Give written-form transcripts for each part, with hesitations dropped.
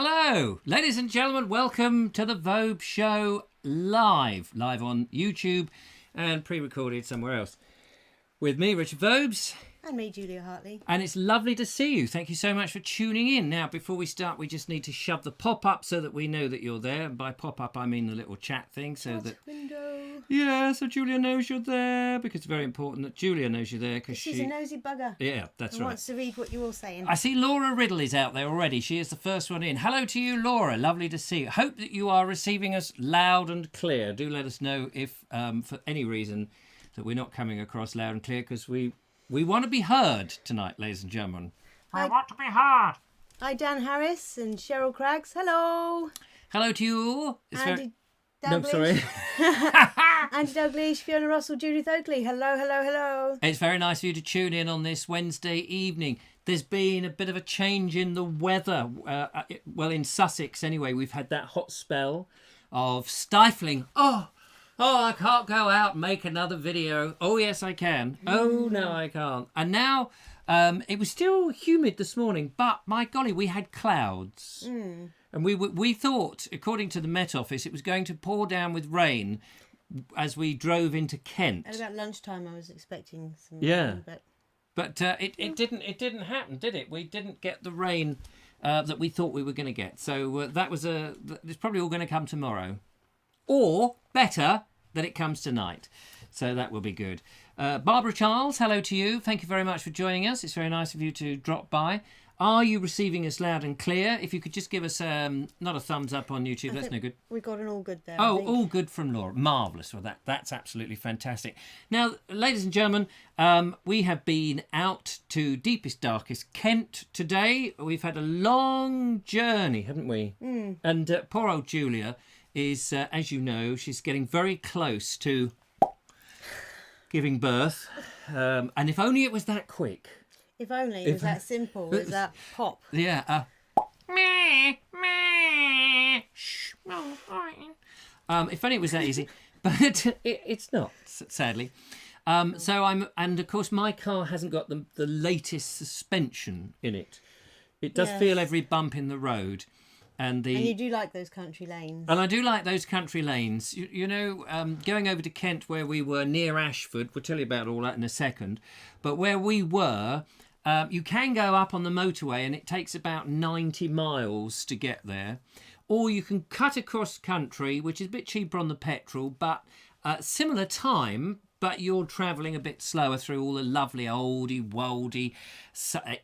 Hello, ladies and gentlemen, welcome to the Vobes show live on YouTube and pre-recorded somewhere else. With me, Richard Vobes. And me, Julia Hartley. And it's lovely to see you. Thank you so much for tuning in. Now, before we start, we just need to shove the pop-up so that we know that you're there. And by pop-up, I mean the little chat thing. So that window. Yeah, so Julia knows you're there, because it's very important that Julia knows you're there. Because she's a nosy bugger. Yeah, that's and right. Wants to read what you're all saying. I see Laura Riddle is out there already. She is the first one in. Hello to you, Laura. Lovely to see you. Hope that you are receiving us loud and clear. Do let us know if, for any reason, that we're not coming across loud and clear, because we want to be heard tonight, ladies and gentlemen. I want to be heard. Hi, Dan Harris and Cheryl Craggs. Hello. Hello to you all. Andy No, Dalglish. sorry. Andy Dalglish, Fiona Russell, Judith Oakley. Hello, hello, hello. It's very nice for you to tune in on this Wednesday evening. There's been a bit of a change in the weather. Well, in Sussex anyway, we've had that hot spell of stifling. Oh, I can't go out and make another video. Oh, yes, I can. Oh, no, I can't. And now it was still humid this morning, but my golly, we had clouds. And we thought, according to the Met Office, it was going to pour down with rain as we drove into Kent. At about lunchtime, I was expecting some Yeah. rain, But it didn't happen, did it? We didn't get the rain that we thought we were going to get. So it's probably all going to come tomorrow. Or, better, that it comes tonight. So that will be good. Barbara Charles, hello to you. Thank you very much for joining us. It's very nice of you to drop by. Are you receiving us loud and clear? If you could just give us not a thumbs up on YouTube, that's no good. We got an all good there. Oh, all good from Laura. Marvellous. Well, that's absolutely fantastic. Now, ladies and gentlemen, we have been out to deepest, darkest Kent today. We've had a long journey, haven't we? And poor old Julia is, as you know, she's getting very close to giving birth. And if only it was that quick. If only it was that simple. It was that pop. Yeah. If only it was that easy, but it's not, sadly. And of course my car hasn't got the latest suspension in it. It does feel every bump in the road, and you do like those country lanes. And I do like those country lanes. You know, going over to Kent where we were near Ashford, we'll tell you about all that in a second. But where we were, you can go up on the motorway and it takes about 90 miles to get there. Or you can cut across country, which is a bit cheaper on the petrol, but similar time, but you're travelling a bit slower through all the lovely oldie woldy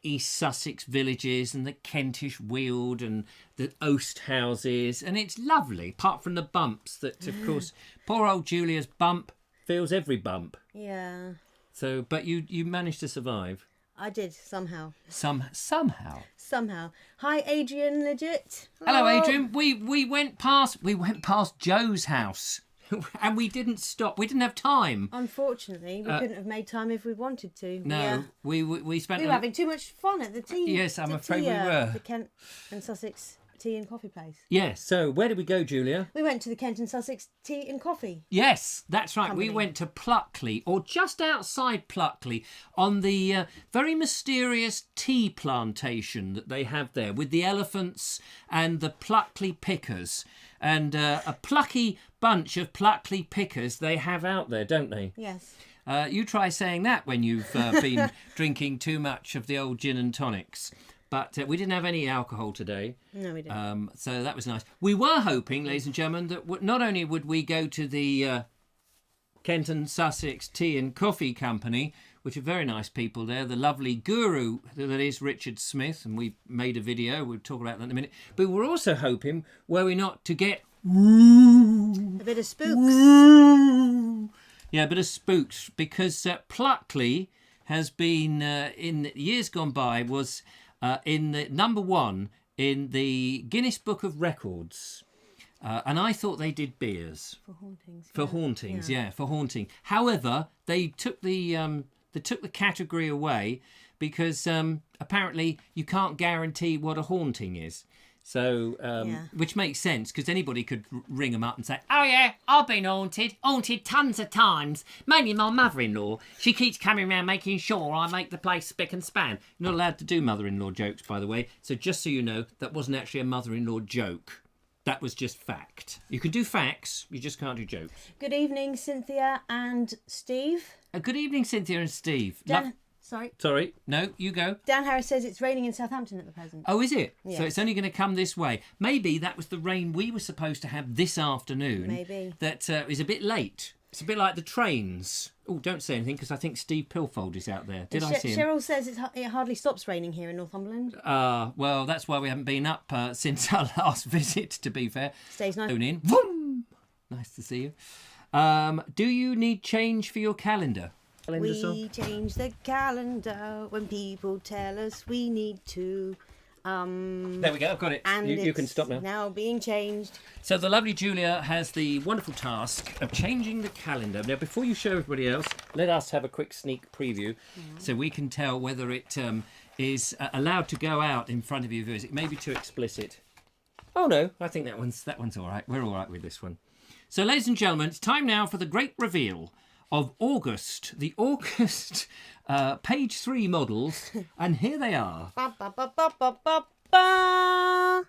East Sussex villages and the Kentish Weald and the Oast houses. And it's lovely, apart from the bumps that, of course, poor old Julia's bump feels every bump. Yeah. So, but you managed to survive. I did, somehow. Somehow. Hi, Adrian Legit. Hello, Adrian. We went past Joe's house. And we didn't stop. We didn't have time. Unfortunately, we couldn't have made time if we wanted to. No, we spent. We were having too much fun at the tea. Yes, I'm afraid we were. The Kent and Sussex Tea and Coffee place. Yes. So where did we go, Julia? We went to the Kent and Sussex Tea and Coffee. Yes, that's right. Company. We went to Pluckley, or just outside Pluckley, on the very mysterious tea plantation that they have there, with the elephants and the Pluckley pickers. And a plucky bunch of Pluckley pickers they have out there, don't they? Yes. You try saying that when you've been drinking too much of the old gin and tonics. But we didn't have any alcohol today. No, we didn't. So that was nice. We were hoping, ladies and gentlemen, that not only would we go to the Kent and Sussex Tea and Coffee Company, which are very nice people there, the lovely guru that is Richard Smith, and we made a video, we'll talk about that in a minute, but we're also hoping, were we not, to get a bit of spooks. Yeah, a bit of spooks, because Pluckley has been, in years gone by, was in the number one in the Guinness Book of Records. And I thought they did beers. For hauntings. For hauntings, yeah, for haunting. However, they took the category away because apparently you can't guarantee what a haunting is. So, Yeah. which makes sense because anybody could ring them up and say, "Oh yeah, I've been haunted tons of times. Mainly my mother-in-law. She keeps coming around making sure I make the place spick and span." You're not allowed to do mother-in-law jokes, by the way. So just so you know, that wasn't actually a mother-in-law joke. That was just fact. You can do facts, you just can't do jokes. Good evening, Cynthia and Steve. Good evening, Cynthia and Steve. Sorry, no, you go. Dan Harris says it's raining in Southampton at the present. Oh, is it? Yes. So it's only going to come this way. Maybe that was the rain we were supposed to have this afternoon. Maybe. That is a bit late. It's a bit like the trains. Oh, don't say anything because I think Steve Pilfold is out there. Did I see him? Cheryl says it hardly stops raining here in Northumberland. Well, that's why we haven't been up since our last visit, to be fair. Stays nice. Phone in. Vroom! Nice to see you. Do you need change for your calendar? We change the calendar when people tell us we need to. There we go, I've got it. And You can stop now. Now being changed. So the lovely Julia has the wonderful task of changing the calendar. Now, before you show everybody else, let us have a quick sneak preview so we can tell whether it is allowed to go out in front of your viewers. It may be too explicit. Oh no, I think that one's all right. We're all right with this one. So, ladies and gentlemen, it's time now for the great reveal of August, the August page 3 models, and here they are. Ba, ba, ba, ba, ba, ba, ba.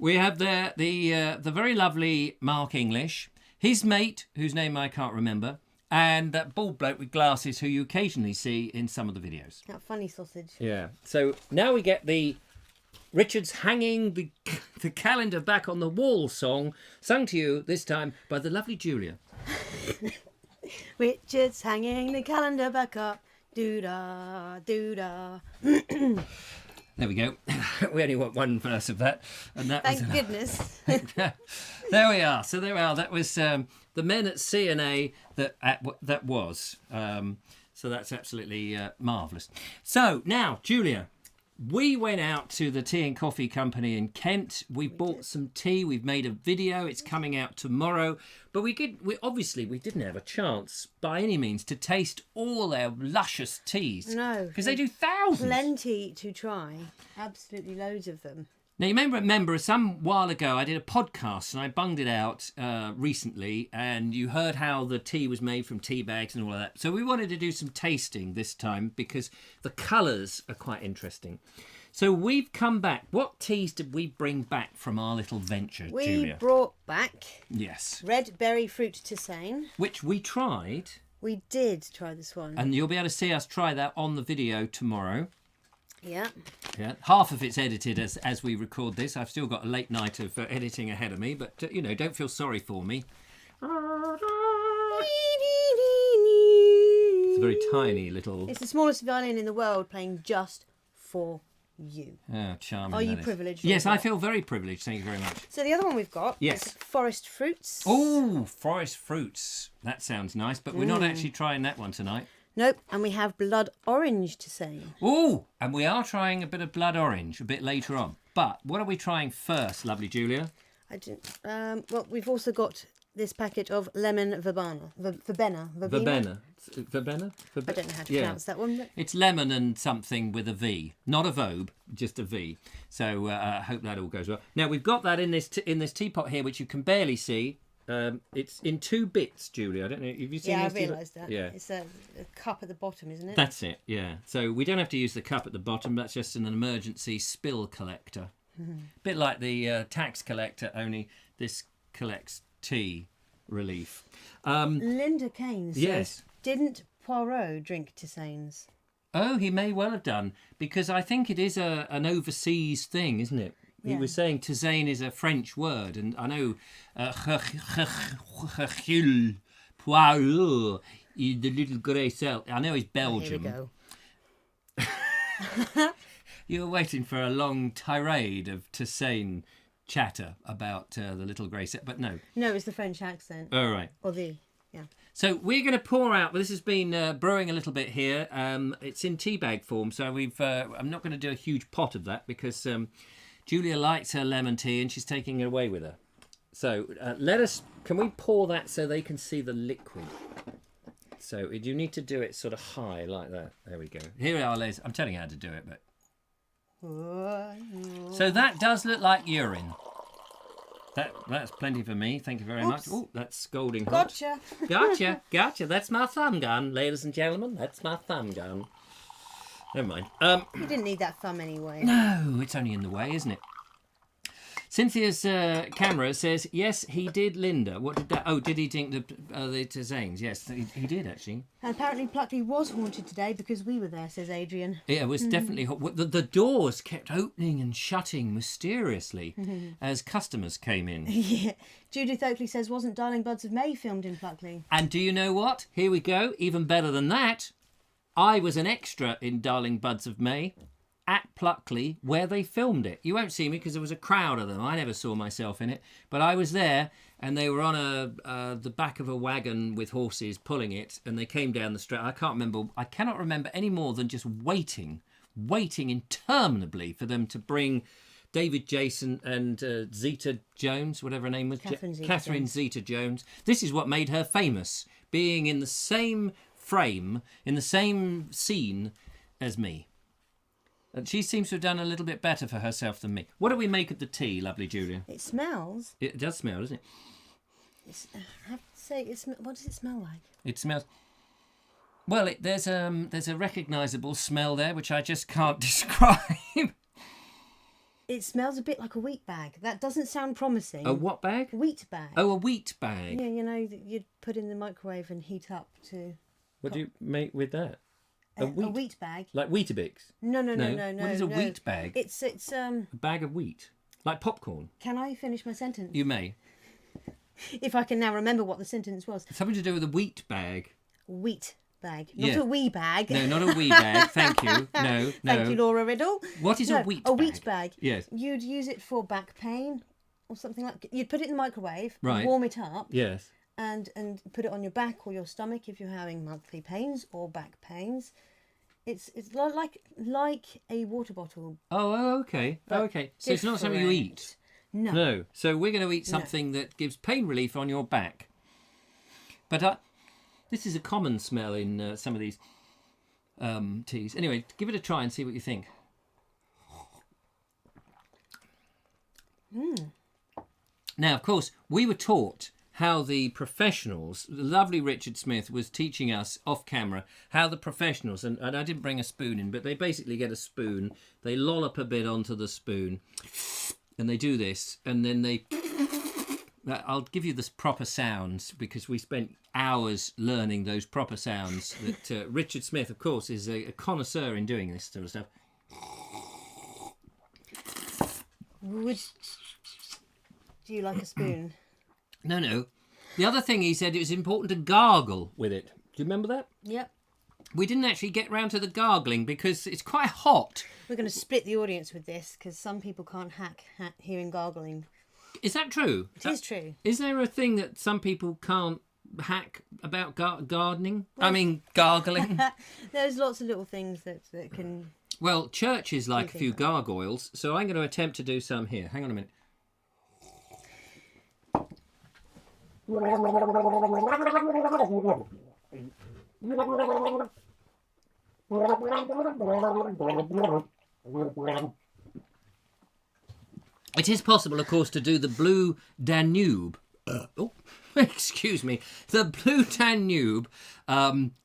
We have the very lovely Mark English, his mate, whose name I can't remember, and that bald bloke with glasses who you occasionally see in some of the videos. That funny sausage. Yeah. So now we get the Richard's hanging the calendar back on the wall song, sung to you this time by the lovely Julia. Richard's hanging the calendar back up. Doo-da, doo-da. There we go. We only want one verse of that, and that was Thank goodness. There we are. So there we are. That was the men at CNA that was. So that's absolutely marvellous. So now, Julia, we went out to the tea and coffee company in Kent. We bought some tea. We've made a video. It's coming out tomorrow. But we didn't have a chance by any means to taste all their luscious teas. No. Because they do thousands. Plenty to try. Absolutely loads of them. Now, you remember some while ago I did a podcast and I bunged it out recently, and you heard how the tea was made from tea bags and all of that. So we wanted to do some tasting this time because the colours are quite interesting. So we've come back. What teas did we bring back from our little venture, Julia? We brought back red berry fruit tisane. Which we tried. We did try this one. And you'll be able to see us try that on the video tomorrow. Yeah. Half of it's edited as we record this. I've still got a late night of editing ahead of me, but don't feel sorry for me. It's a very tiny little. It's the smallest violin in the world, playing just for you. Oh, charming. Are you privileged? Yes, I feel very privileged. Thank you very much. So the other one we've got is forest fruits. Oh, forest fruits. That sounds nice, but we're not actually trying that one tonight. Nope, and we have blood orange tisane. Oh, and we are trying a bit of blood orange a bit later on. But what are we trying first, lovely Julia? Well, we've also got this packet of lemon verbena. Verbena. I don't know how to pronounce that one. But... It's lemon and something with a V. Not a Vobe, just a V. So I hope that all goes well. Now, we've got that in this teapot here, which you can barely see. It's in 2 bits, Julia. I don't know. Have you seen this? Yeah, I realised that. Yeah. It's a cup at the bottom, isn't it? That's it, yeah. So we don't have to use the cup at the bottom. That's just an emergency spill collector. Bit like the tax collector, only this collects tea relief. Linda Kane says, yes. Didn't Poirot drink tisanes? Oh, he may well have done, because I think it is an overseas thing, isn't it? He was saying tisane is a French word, and I know Poirot, the little grey cell. I know he's Belgium. Here we go. You were waiting for a long tirade of tisane chatter about the little grey cell, but no. No, it's the French accent. All right. Or the, yeah. So we're going to pour out. This has been brewing a little bit here. It's in tea bag form, so I'm not going to do a huge pot of that because Julia likes her lemon tea and she's taking it away with her. So can we pour that so they can see the liquid? So you need to do it sort of high like that. There we go. Here we are, Les. I'm telling you how to do it, but So that does look like urine. That's plenty for me. Thank you very much. Oh, that's scalding hot. Gotcha. That's my thumb gun, ladies and gentlemen. That's my thumb gun. Never mind. You didn't need that thumb anyway. No, it's only in the way, isn't it? Cynthia's camera says, yes, he did Linda. What did that... Oh, did he think the Zanes? Yes, he did, actually. And apparently Pluckley was haunted today because we were there, says Adrian. Yeah, it was definitely... The doors kept opening and shutting mysteriously as customers came in. Yeah. Judith Oakley says, wasn't Darling Buds of May filmed in Pluckley? And do you know what? Here we go. Even better than that. I was an extra in Darling Buds of May at Pluckley where they filmed it. You won't see me because there was a crowd of them. I never saw myself in it. But I was there and they were on the back of a wagon with horses pulling it and they came down the street. I cannot remember any more than just waiting interminably for them to bring David Jason and Zeta Jones, whatever her name was. Catherine Zeta Jones. This is what made her famous, being in the same frame, in the same scene as me. And she seems to have done a little bit better for herself than me. What do we make of the tea, lovely Julia? It smells. It does smell, doesn't it? I have to say, what does it smell like? It smells... Well, there's a recognisable smell there, which I just can't describe. It smells a bit like a wheat bag. That doesn't sound promising. A what bag? Wheat bag. Oh, a wheat bag. Yeah, you know, that you'd put in the microwave and heat up to... What do you make with that? A wheat bag. Like Weetabix? No. What is a wheat bag? It's a bag of wheat. Like popcorn. Can I finish my sentence? You may. If I can now remember what the sentence was. Something to do with a wheat bag. Wheat bag. Not a wee bag. No, not a wee bag. Thank you. No. Thank you, Laura Riddle. What is a wheat bag? A wheat bag. Yes. You'd use it for back pain or something like... You'd put it in the microwave, right. Warm it up. Yes. And put it on your back or your stomach if you're having monthly pains or back pains. It's like a water bottle. Oh, okay. Okay. So it's not something you eat. No. So we're going to eat something that gives pain relief on your back. But this is a common smell in some of these teas. Anyway, give it a try and see what you think. Now, of course, we were taught how the professionals, the lovely Richard Smith was teaching us off camera, how the professionals, and I didn't bring a spoon in, but they basically get a spoon, they lollop a bit onto the spoon, and they do this, and then they... I'll give you the proper sounds, because we spent hours learning those proper sounds. That Richard Smith, of course, is a connoisseur in doing this sort of stuff. Do you like a spoon? No. The other thing he said, it was important to gargle with it. Do you remember that? Yep. We didn't actually get round to the gargling because it's quite hot. We're going to split the audience with this because some people can't hack hearing gargling. Is that true? It is true. Is there a thing that some people can't hack about gardening? I mean, gargling? There's lots of little things that can... Well, churches like a few gargoyles, so I'm going to attempt to do some here. Hang on a minute. It is possible, of course, to do the Blue Danube. Excuse me. The Blue Danube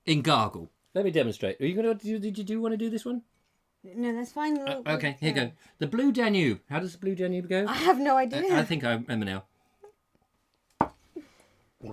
in gargle. Let me demonstrate. Are you going to? Did you want to do this one? No, that's fine. Okay, here you go. The Blue Danube. How does the Blue Danube go? I have no idea. I think I remember now. Oh.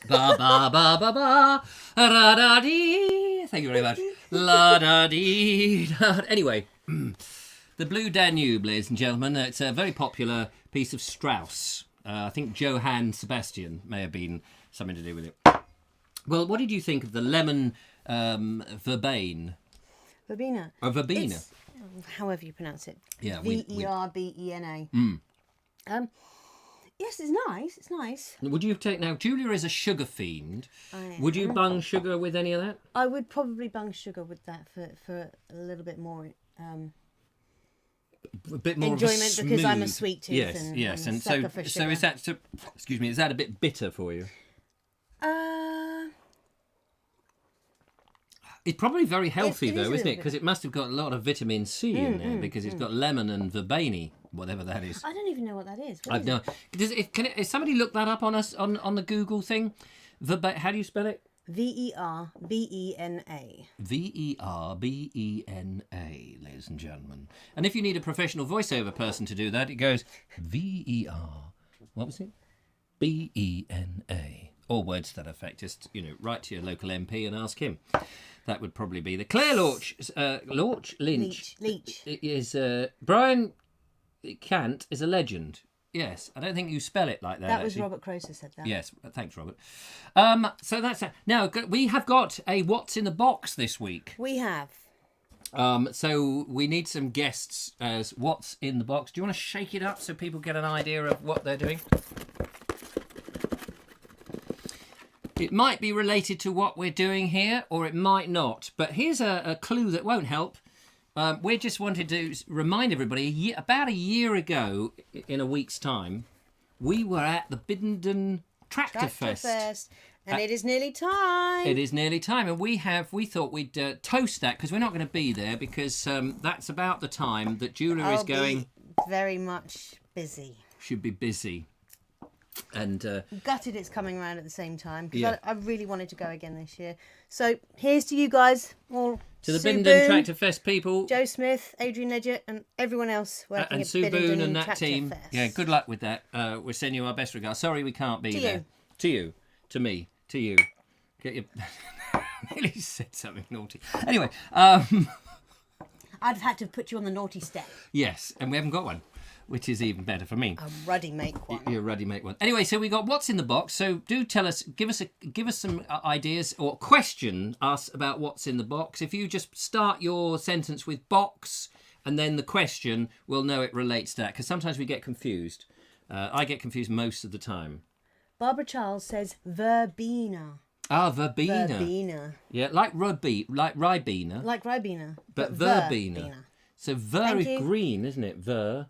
Ba ba ba ba ba ra da dee. Thank you very much. La da dee. Anyway, the Blue Danube, ladies and gentlemen, it's a very popular piece of Strauss. I think Johann Sebastian may have been something to do with it. Well, what did you think of the lemon verbena? Verbena. Verbena. However you pronounce it. Yeah. Verbena. Yes, it's nice. It's nice. Would you have taken... Now, Julia is a sugar fiend. Would you bung sugar with any of that? I would probably bung sugar with that for a little bit more. a bit more enjoyment of a because I'm a smooth- sweet tooth. Yes, and, yes, and, and sucker for so sugar. is that? So, excuse me, is that a bit bitter for you? It's probably very healthy it is a though, isn't little it? Because it must have got a lot of vitamin C in there because it's got lemon and verbena, whatever that is. I don't even know what that is. What I've is no. it? Has somebody look that up on us on the Google thing? How do you spell it? Verbena. Verbena, ladies and gentlemen. And if you need a professional voiceover person to do that, it goes ver. What was it? Bena. Or words to that effect. Just write to your local MP and ask him. That would probably be the Claire Lynch. Leach. Is Brian Cant is a legend. Yes, I don't think you spell it like that. That was actually. Robert Croser said that. Yes, thanks, Robert. So that's that. Now we have got a What's in the Box this week. We have. So we need some guests as What's in the Box. Do you want to shake it up so people get an idea of what they're doing? It might be related to what we're doing here, or it might not. But here's a clue that won't help. We just wanted to remind everybody, about a year ago, in a week's time, we were at the Biddenden Tractor Fest. And it is nearly time. It is nearly time. And we thought we'd toast that, because we're not going to be there, because that's about the time that Julia is going... Be very much busy. Should be busy. And gutted it's coming around at the same time, because Yeah. I really wanted to go again this year. So here's to you guys, all to the Sue Biddenden Boone, Tractor Fest people, Joe Smith, Adrian Ledger, and everyone else working and at Sue Biddenden Boone and that Tractor team. Fest. Yeah, good luck with that. We're sending you our best regards. Sorry we can't be there. You. To you. To me. To you. Get your... nearly said something naughty. Anyway, I'd have had to put you on the naughty step. yes, and we haven't got one, which is even better for me. A ruddy make one. You're ready, make one. Anyway, so we got What's in the Box. So do tell us, give us some ideas or question us about what's in the box. If you just start your sentence with box and then the question, we'll know it relates to that. Because sometimes we get confused. I get confused most of the time. Barbara Charles says verbena. Ah, verbena. Verbena. Yeah, like ribena. Like ribena. But verbena. So ver Thank is you. green, isn't it? Ver.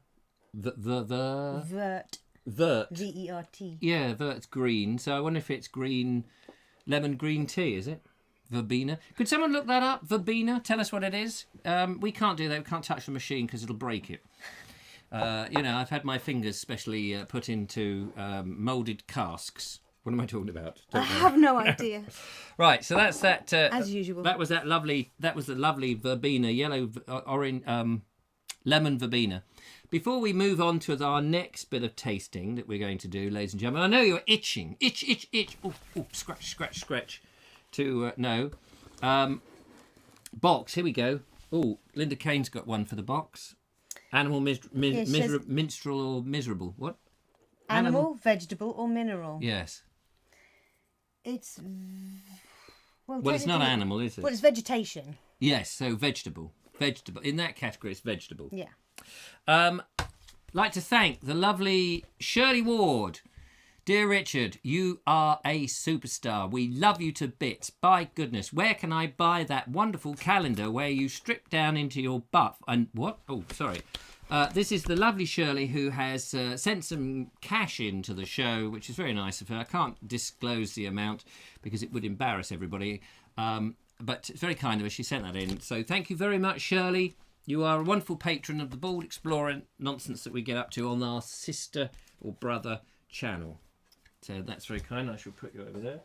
Vert. Vert. V-E-R-T. Yeah, vert's green. So I wonder if it's green, lemon green tea, is it? Verbena. Could someone look that up? Verbena? Tell us what it is. We can't do that. We can't touch the machine because it'll break it. I've had my fingers specially put into moulded casks. What am I talking about? I have no idea. Right, so that's that. As usual. That was the lovely verbena, yellow, orange, lemon verbena. Before we move on to our next bit of tasting that we're going to do, ladies and gentlemen, I know you're itching. Itch. Oh, scratch. To know. Box, here we go. Oh, Linda Kane's got one for the box. Animal, minstrel or miserable. What? Animal, vegetable, or mineral. Yes. It's... Well, it's not animal, is it? Well, it's vegetation. Yes, so vegetable. In that category, it's vegetable. Yeah. Like to thank the lovely Shirley Ward. Dear Richard, you are a superstar. We love you to bits. By goodness, where can I buy that wonderful calendar where you strip down into your butt? And what? Oh, sorry. This is the lovely Shirley who has sent some cash into the show, which is very nice of her. I can't disclose the amount because it would embarrass everybody. But it's very kind of her. She sent that in. So thank you very much, Shirley. You are a wonderful patron of the Bald Explorer nonsense that we get up to on our sister or brother channel. So that's very kind. I shall put you over there.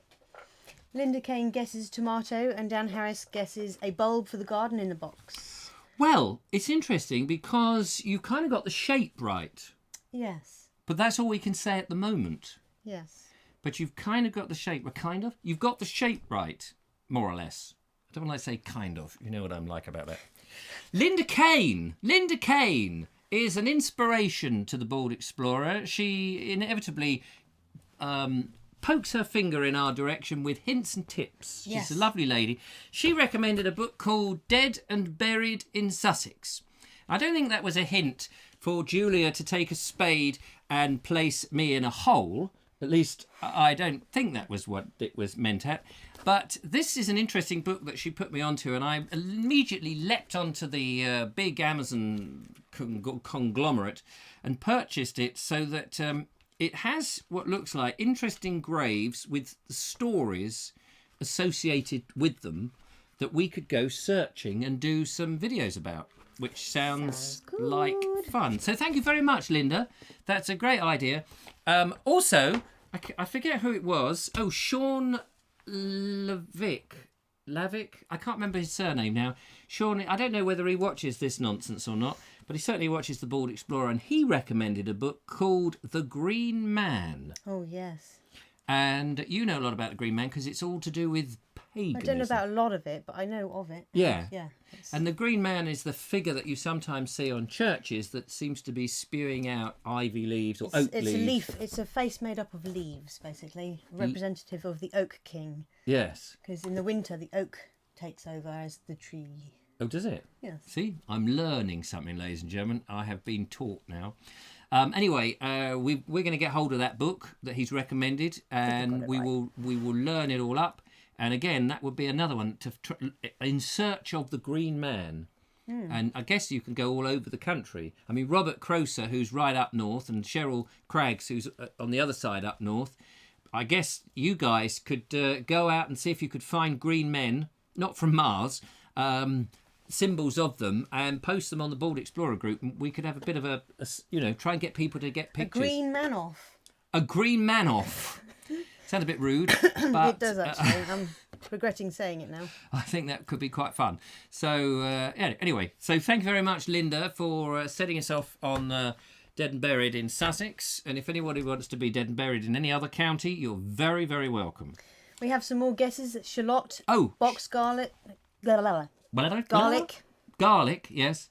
Linda Kane guesses tomato and Dan Harris guesses a bulb for the garden in the box. Well, it's interesting because you've kind of got the shape right. Yes. But that's all we can say at the moment. Yes. But you've kind of got the shape. Well, kind of. You've got the shape right, more or less. I don't want to say kind of. You know what I'm like about that. Linda Kane is an inspiration to the Bald Explorer. She inevitably pokes her finger in our direction with hints and tips. Yes. She's a lovely lady. She recommended a book called Dead and Buried in Sussex. I don't think that was a hint for Julia to take a spade and place me in a hole. At least I don't think that was what it was meant at. But this is an interesting book that she put me onto, and I immediately leapt onto the big Amazon conglomerate and purchased it so that it has what looks like interesting graves with stories associated with them that we could go searching and do some videos about, which sounds like fun. So thank you very much, Linda. That's a great idea. Also, I forget who it was. Oh, Sean Lavick. I can't remember his surname now. Sean, I don't know whether he watches this nonsense or not, but he certainly watches The Bald Explorer, and he recommended a book called The Green Man. Oh, yes. And you know a lot about The Green Man because it's all to do with paganism. I don't know about a lot of it, but I know of it. Yeah. Yeah. And the Green Man is the figure that you sometimes see on churches that seems to be spewing out ivy leaves or oak leaves. It's a leaf. It's a face made up of leaves, basically, representative of the oak king. Yes. Because in the winter, the oak takes over as the tree. Oh, does it? Yes. See, I'm learning something, ladies and gentlemen. I have been taught now. Anyway, we're going to get hold of that book that he's recommended, and we will learn it all up. And again, that would be another one in search of the Green Man. And I guess you can go all over the country. I mean, Robert Croser, who's right up north, and Cheryl Craggs, who's on the other side up north. I guess you guys could go out and see if you could find green men, not from Mars, symbols of them, and post them on the Bald Explorer group. And we could have a bit of a try and get people to get pictures. A green man off. A green man off. Sounds a bit rude, but it does actually. I'm regretting saying it now. I think that could be quite fun. So anyway, so thank you very much, Linda, for setting us off on Dead and Buried in Sussex. And if anybody wants to be dead and buried in any other county, you're very, very welcome. We have some more guesses. Shallot. Oh, box garlic. Garlic. Garlic, yes.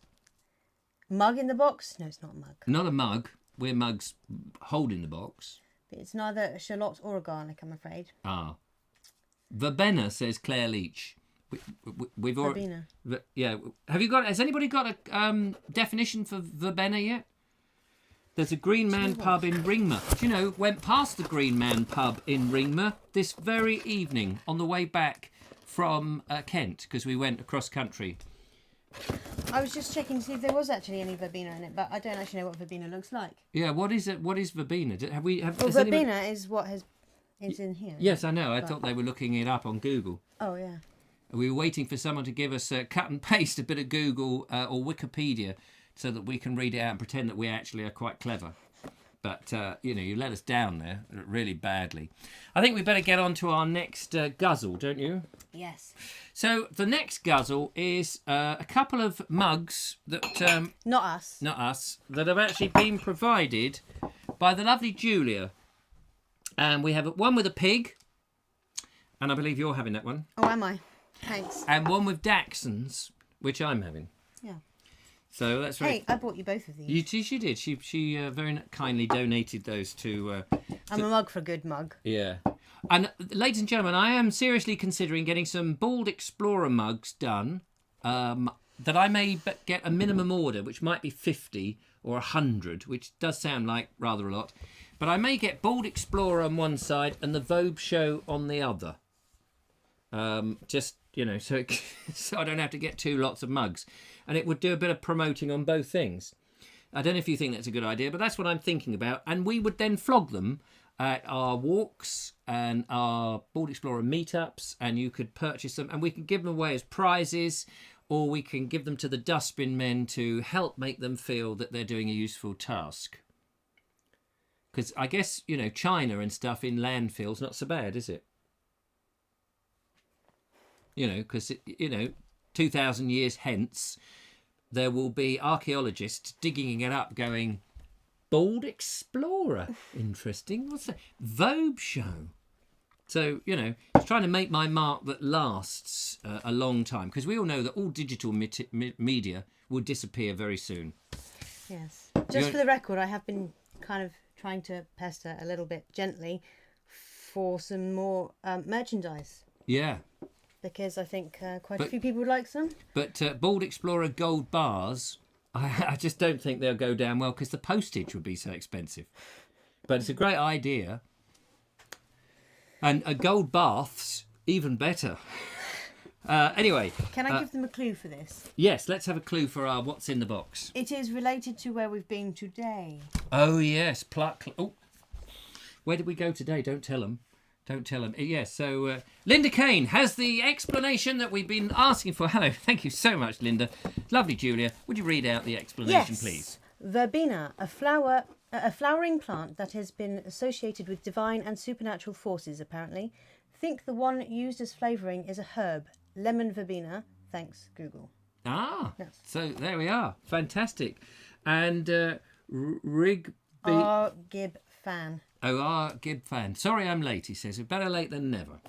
Mug in the box? No, it's not a mug. Not a mug. We're mugs holding the box. It's neither a shallot or a garlic, I'm afraid. Ah. Verbena, says Claire Leach. We've already. Verbena. Yeah. Has anybody got a definition for verbena yet? There's a Green Man pub in Ringmer. Do you know, went past the Green Man pub in Ringmer this very evening on the way back from Kent, because we went across country. I was just checking to see if there was actually any verbena in it, but I don't actually know what verbena looks like. Yeah, what is it? What is verbena? Verbena is what is in here. Yes, I know. I thought they were looking it up on Google. Oh, yeah. We were waiting for someone to give us cut and paste a bit of Google or Wikipedia so that we can read it out and pretend that we actually are quite clever. But, you let us down there really badly. I think we better get on to our next guzzle, don't you? Yes. So the next guzzle is a couple of mugs that... Not us, that have actually been provided by the lovely Julia. And we have one with a pig, and I believe you're having that one. Oh, am I? Thanks. And one with Dachshunds, which I'm having. Yeah. So that's very... Hey, I bought you both of these. She did. She very kindly donated those to... I'm a mug for a good mug. Yeah. And ladies and gentlemen, I am seriously considering getting some Bald Explorer mugs done that I may get a minimum order, which might be 50 or 100, which does sound like rather a lot. But I may get Bald Explorer on one side and the Vobes show on the other. So I don't have to get two lots of mugs. And it would do a bit of promoting on both things. I don't know if you think that's a good idea, but that's what I'm thinking about. And we would then flog them at our walks and our Bald Explorer meetups, and you could purchase them, and we can give them away as prizes, or we can give them to the dustbin men to help make them feel that they're doing a useful task. Because I guess, China and stuff in landfills, not so bad, is it? Because, 2,000 years hence, there will be archaeologists digging it up going, Bald Explorer, interesting. What's that? Vobe show. So, it's trying to make my mark that lasts a long time. Because we all know that all digital media will disappear very soon. Yes. Just for the record, I have been kind of trying to pester a little bit gently for some more merchandise. Yeah. Because I think quite a few people would like some. But Bald Explorer gold bars, I just don't think they'll go down well because the postage would be so expensive. But it's a great idea. And gold baths, Even better. Anyway. Can I give them a clue for this? Yes, let's have a clue for our what's in the box. It is related to where we've been today. Oh, yes. Oh, where did we go today? Don't tell them. Don't tell them. Yes, so Linda Kane has the explanation that we've been asking for. Hello. Thank you so much, Linda. Lovely, Julia. Would you read out the explanation, Yes. please? Verbena, a flowering plant that has been associated with divine and supernatural forces, apparently. Think the one used as flavouring is a herb. Lemon verbena. Thanks, Google. Ah, Yes. so there we are. Fantastic. And Rig... R. Gib fan. Oh, Gib fan. Sorry I'm late, he says. Better late than never.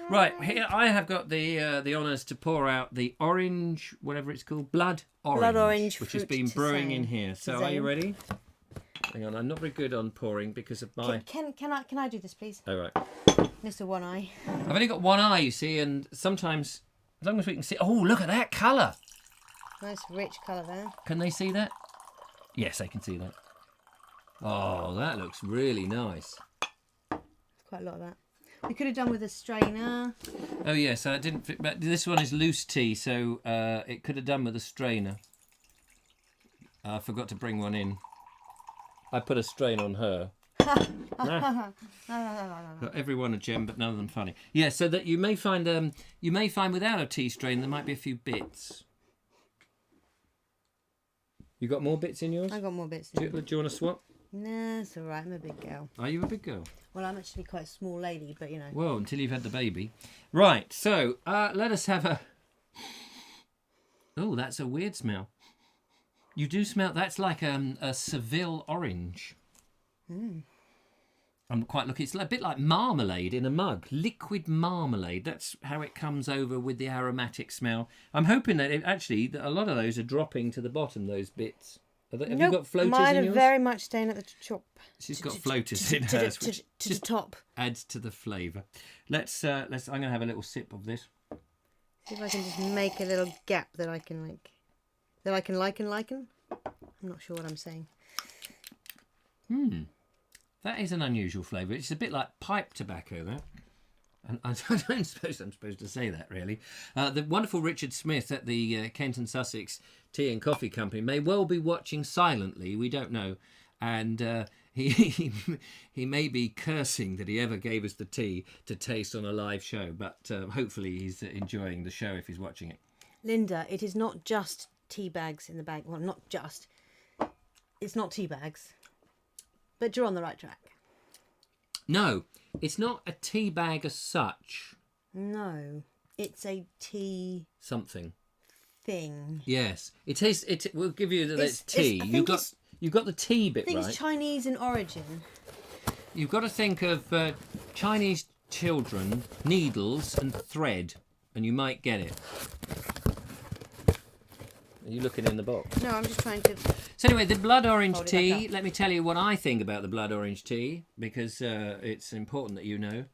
Right, here I have got the honours to pour out the orange, whatever it's called, blood orange which has been brewing in here. So are you ready? Hang on, I'm not very good on pouring because of my... Can I do this, please? Oh, right. Mr. One Eye. I've only got one eye, you see, and sometimes, as long as we can see... Oh, look at that colour! Nice rich colour there. Can they see that? Yes, they can see that. Oh, that looks really nice. Quite a lot of that. We could have done with a strainer. Oh, yes, I didn't... But this one is loose tea, so it could have done with a strainer. I forgot to bring one in. I put a strain on her. Got everyone a gem, but none of them funny. Yeah, so that you may find without a tea strain there might be a few bits. You got more bits in yours? I got more bits. Do you want to swap? Nah, it's all right. I'm a big girl. Are you a big girl? Well, I'm actually quite a small lady, but you know. Well, until you've had the baby. Right. So let us have a. Oh, that's a weird smell. You do smell. That's like a Seville orange. I'm quite looking. It's a bit like marmalade in a mug, liquid marmalade. That's how it comes over with the aromatic smell. I'm hoping that that a lot of those are dropping to the bottom. Those bits. Have you got floaters mine in are yours? very much staying at the top. She's got floaters in hers, which to the top. adds to the flavour. Let's. I'm going to have a little sip of this. See if I can just make a little gap that I can like. That I can liken. I'm not sure what I'm saying. That is an unusual flavour. It's a bit like pipe tobacco, that. And I don't suppose I'm supposed to say that, really. The wonderful Richard Smith at the Kent and Sussex Tea and Coffee Company may well be watching silently. We don't know. And he may be cursing that he ever gave us the tea to taste on a live show. But hopefully he's enjoying the show if he's watching it. Linda, it is not just tea bags in the bag. Well, not just. It's not tea bags. But you're on the right track. No, it's not a tea bag as such. No, it's a tea Something. thing. Yes, it is. It will give you that it's tea. You've got the tea bit I think right. it's Chinese in origin. You've got to think of Chinese children, needles and thread, and you might get it. Are you looking in the box? No, I'm just trying to. So anyway, the blood orange Hold it tea. back up. Let me tell you what I think about the blood orange tea, because it's important that you know.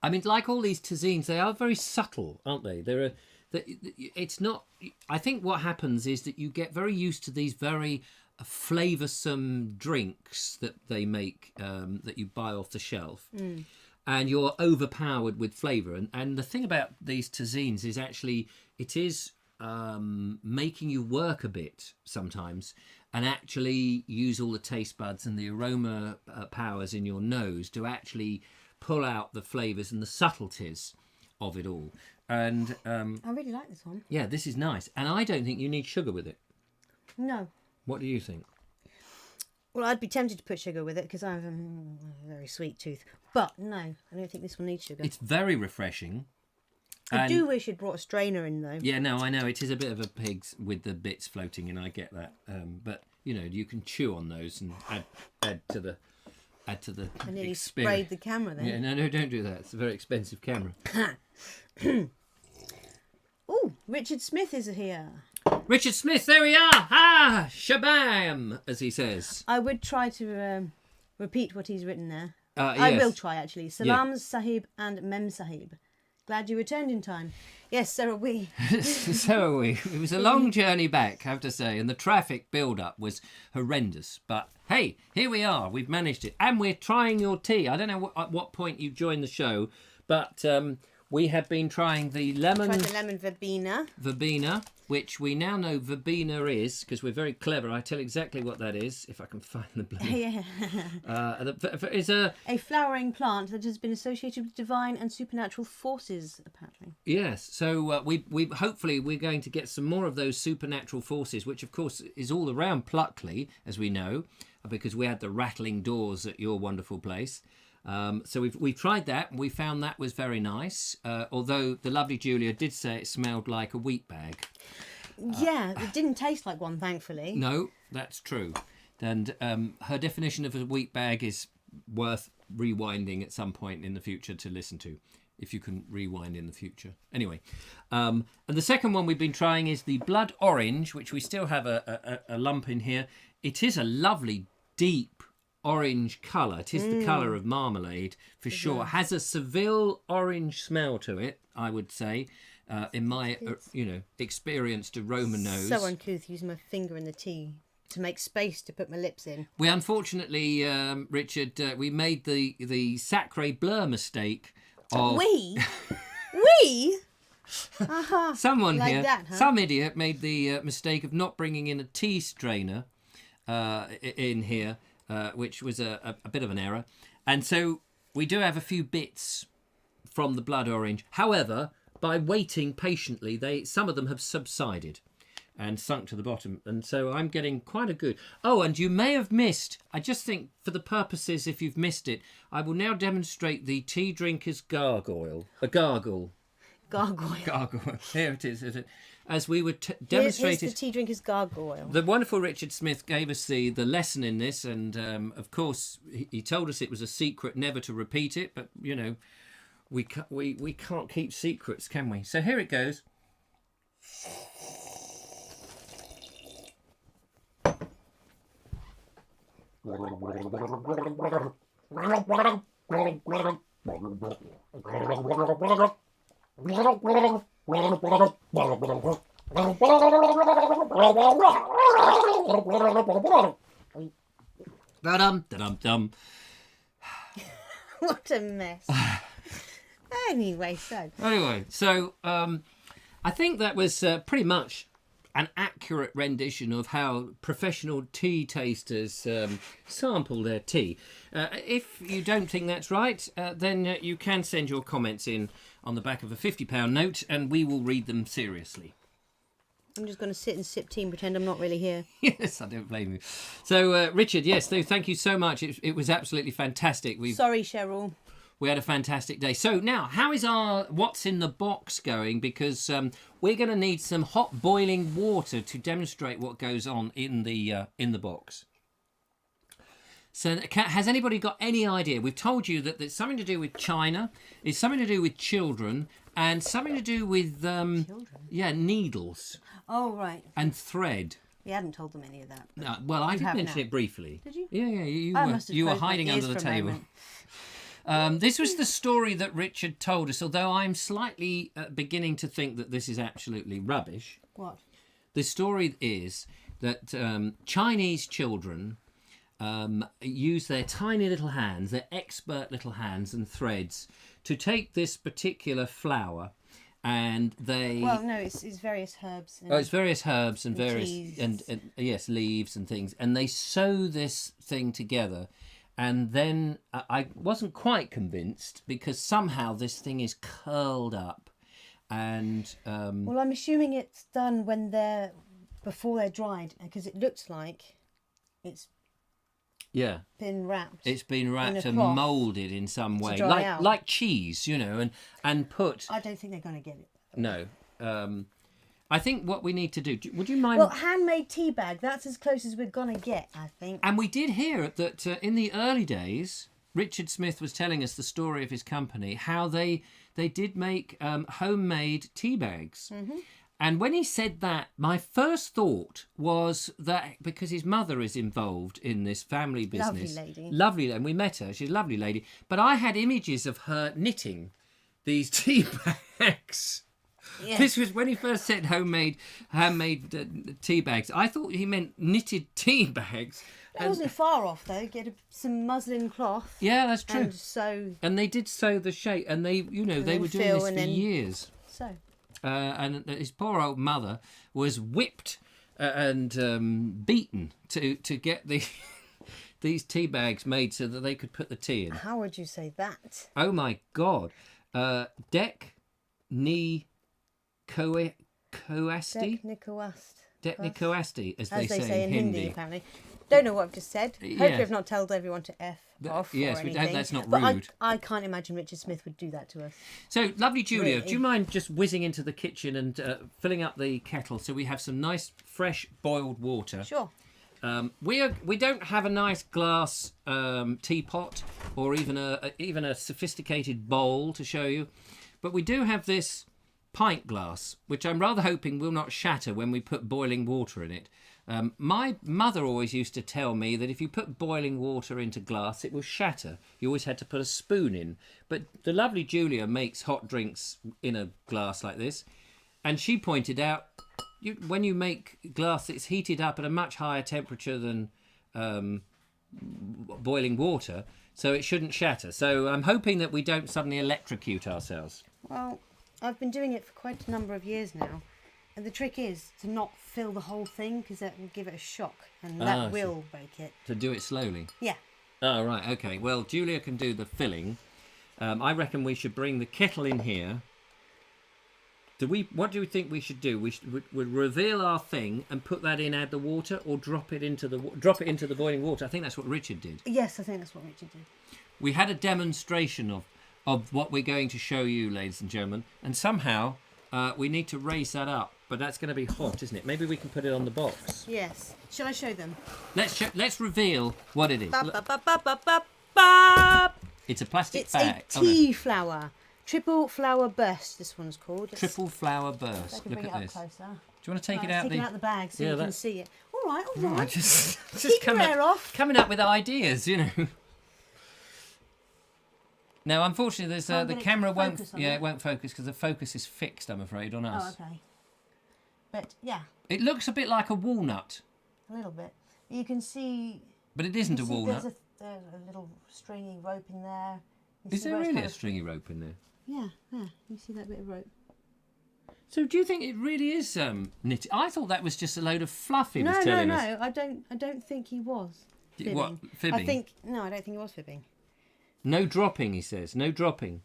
I mean, like all these tazines, they are very subtle, aren't they? It's not. I think what happens is that you get very used to these very flavoursome drinks that they make that you buy off the shelf. And you're overpowered with flavour. And the thing about these tazines is actually it is making you work a bit sometimes and actually use all the taste buds and the aroma powers in your nose to actually pull out the flavours and the subtleties of it all. And I really like this one. yeah, this is nice. And I don't think you need sugar with it. No. What do you think? Well, I'd be tempted to put sugar with it because I have a very sweet tooth. But no, I don't think this one needs sugar. It's very refreshing. I do wish you'd brought a strainer in though. Yeah, no, I know. It is a bit of a pig's with the bits floating in. I get that. But, you know, you can chew on those and add to the I nearly experience. sprayed the camera then. Yeah, no, don't do that. It's a very expensive camera. Oh, Richard Smith is here. Richard Smith, there we are! Ah, shabam, as he says. I would try to repeat what he's written there. Yes. I will try actually. Salams Sahib and Mem Sahib. Glad you returned in time. Yes, so are we. So are we. It was a long journey back, I have to say, and the traffic build-up was horrendous. But hey, here we are. We've managed it, and we're trying your tea. I don't know at what point you joined the show, but we have been trying the lemon verbena, which we now know verbena is, because we're very clever. I tell exactly what that is, if I can find the bloody... It's a flowering plant that has been associated with divine and supernatural forces, apparently. Yes, so we hopefully we're going to get some more of those supernatural forces, which of course is all around Pluckley, as we know, because we had the rattling doors at your wonderful place. So we've tried that, and we found that was very nice. Although the lovely Julia did say it smelled like a wheat bag. Yeah, it didn't taste like one, thankfully. No, that's true. And her definition of a wheat bag is worth rewinding at some point in the future to listen to, if you can rewind in the future. Anyway, and the second one we've been trying is the blood orange, which we still have a lump in here. It is a lovely, deep orange colour. It is the colour of marmalade, for sure. It has a Seville orange smell to it, I would say. In my, experienced aroma nose. So uncouth, using my finger in the tea to make space to put my lips in. We unfortunately, Richard, we made the Sacre Bleu mistake of... We? Someone like here, that, huh? some idiot made the mistake of not bringing in a tea strainer in here, which was a bit of an error. And so we do have a few bits from the blood orange. However, by waiting patiently, some of them have subsided and sunk to the bottom. And so I'm getting quite a good... Oh, and you may have missed, I just think for the purposes, if you've missed it, I will now demonstrate the tea drinker's gargoyle. A gargle. Gargoyle. Gargoyle. Here it is. As we were demonstrated... Here's the tea drinker's gargoyle. The wonderful Richard Smith gave us the lesson in this, and of course he told us it was a secret never to repeat it, but, we can't keep secrets, can we? So here it goes. Da-dum. What a mess. Anyway, so I think that was pretty much an accurate rendition of how professional tea tasters sample their tea. If you don't think that's right, then you can send your comments in on the back of a £50 note, and we will read them seriously. I'm just going to sit and sip tea and pretend I'm not really here. Yes, I don't blame you. So, Richard, yes, thank you so much. It was absolutely fantastic. Sorry, Cheryl. We had a fantastic day. So now, how is our what's in the box going? Because we're going to need some hot boiling water to demonstrate what goes on in the box. So has anybody got any idea? We've told you that there's something to do with China, it's something to do with children, and something to do with needles. Oh, right. And thread. You hadn't told them any of that. No, well, I did mention it briefly. Did you? Yeah. You were hiding under the table. This was the story that Richard told us, although I'm slightly beginning to think that this is absolutely rubbish. What? The story is that Chinese children use their tiny little hands, their expert little hands and threads, to take this particular flower, and they... Well, no, it's various herbs. It's various herbs and various... Teas. And yes, leaves and things. And they sew this thing together. And then I wasn't quite convinced, because somehow this thing is curled up, and well, I'm assuming it's done before they're dried, because it looks like it's been wrapped. It's been wrapped and cloth moulded in some way, out. like cheese, and put. I don't think they're going to get it. No. I think what we need to do... Would you mind... Well, handmade tea bag, that's as close as we're going to get, I think. And we did hear that in the early days, Richard Smith was telling us the story of his company, how they did make homemade tea bags. Mm-hmm. And when he said that, my first thought was that because his mother is involved in this family business... Lovely lady. Lovely, and we met her. She's a lovely lady. But I had images of her knitting these tea bags. Yes. This was when he first said handmade tea bags. I thought he meant knitted tea bags. That wasn't far off though. Get some muslin cloth. Yeah, that's true. And sew. And they did sew the shape, and they were doing this for years. So. And his poor old mother was whipped and beaten to get these tea bags made so that they could put the tea in. How would you say that? Oh my God! Dek ni coasti. Deknikoasti, as they say in Hindi. Apparently. Don't know what I've just said. Hopefully I've not told everyone to F off yes, or anything. that's not but rude. I can't imagine Richard Smith would do that to us. So, lovely Julia, Really? do you mind just whizzing into the kitchen and filling up the kettle so we have some nice, fresh, boiled water? Sure. We don't have a nice glass teapot or even a sophisticated bowl to show you, but we do have this pint glass, which I'm rather hoping will not shatter when we put boiling water in it. My mother always used to tell me that if you put boiling water into glass, it will shatter. You always had to put a spoon in. But the lovely Julia makes hot drinks in a glass like this, and she pointed out when you make glass, it's heated up at a much higher temperature than boiling water, so it shouldn't shatter. So I'm hoping that we don't suddenly electrocute ourselves. Well, I've been doing it for quite a number of years now. And the trick is to not fill the whole thing because that will give it a shock and that will break it. To do it slowly? Yeah. Oh, right, okay. Well, Julia can do the filling. I reckon we should bring the kettle in here. What do we think we should do? We'd reveal our thing and put that in, add the water, or drop it into the boiling water. I think that's what Richard did. Yes, I think that's what Richard did. We had a demonstration of what we're going to show you, ladies and gentlemen, and somehow we need to raise that up. But that's going to be hot, isn't it? Maybe we can put it on the box. Yes. Shall I show them? Let's reveal what it is. It's a plastic bag. It's a tea flower. Triple flower burst, this one's called. Triple flower burst. I can Look bring at it this. up closer. Do you want to take it out? Take it out the bag so you can see it. All right. Just Keep your hair off. Coming up with ideas, you know. Now, unfortunately, there's the camera won't. It won't focus because the focus is fixed. I'm afraid on us. Oh, okay. But yeah. It looks a bit like a walnut. A little bit. You can see. But it isn't a walnut. There's a little stringy rope in there. Is there really a stringy rope in there? Yeah. You see that bit of rope? So do you think it really is knitted? I thought that was just a load of fluff he was telling us. No. I don't think he was fibbing. What, fibbing? I don't think he was fibbing. No dropping, he says. No dropping.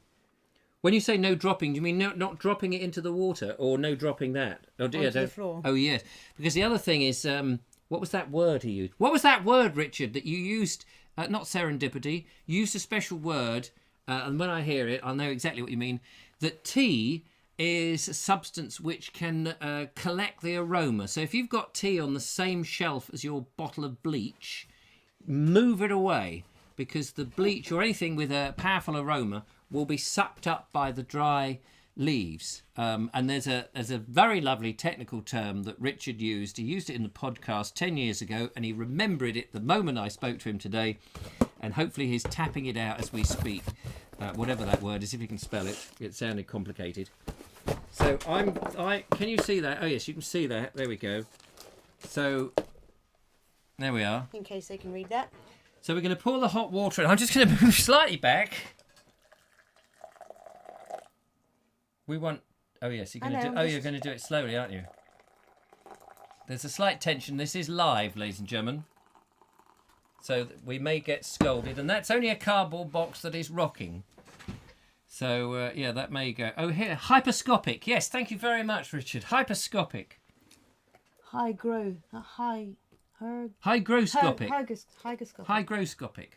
When you say no dropping, do you mean not dropping it into the water, or no dropping that? Onto the floor. Oh, yes. Because the other thing is, what was that word he used? What was that word, Richard, that you used? Not serendipity. You used a special word, and when I hear it, I'll know exactly what you mean. That tea is a substance which can collect the aroma. So if you've got tea on the same shelf as your bottle of bleach, move it away, because the bleach or anything with a powerful aroma will be sucked up by the dry leaves. And there's a very lovely technical term that Richard used. He used it in the podcast 10 years ago, and he remembered it the moment I spoke to him today. And hopefully he's tapping it out as we speak. Whatever that word is, if you can spell it. It sounded complicated. So can you see that? Oh yes, you can see that. There we go. So there we are. In case they can read that. So we're going to pour the hot water in. I'm just going to move slightly back. We want. Oh yes, you're going to do it slowly, aren't you? There's a slight tension. This is live, ladies and gentlemen. So we may get scolded, and that's only a cardboard box that is rocking. So yeah, that may go. Oh, here, hyperscopic. Yes, thank you very much, Richard. Hyperscopic. Hygroscopic. Hygroscopic. Hygroscopic.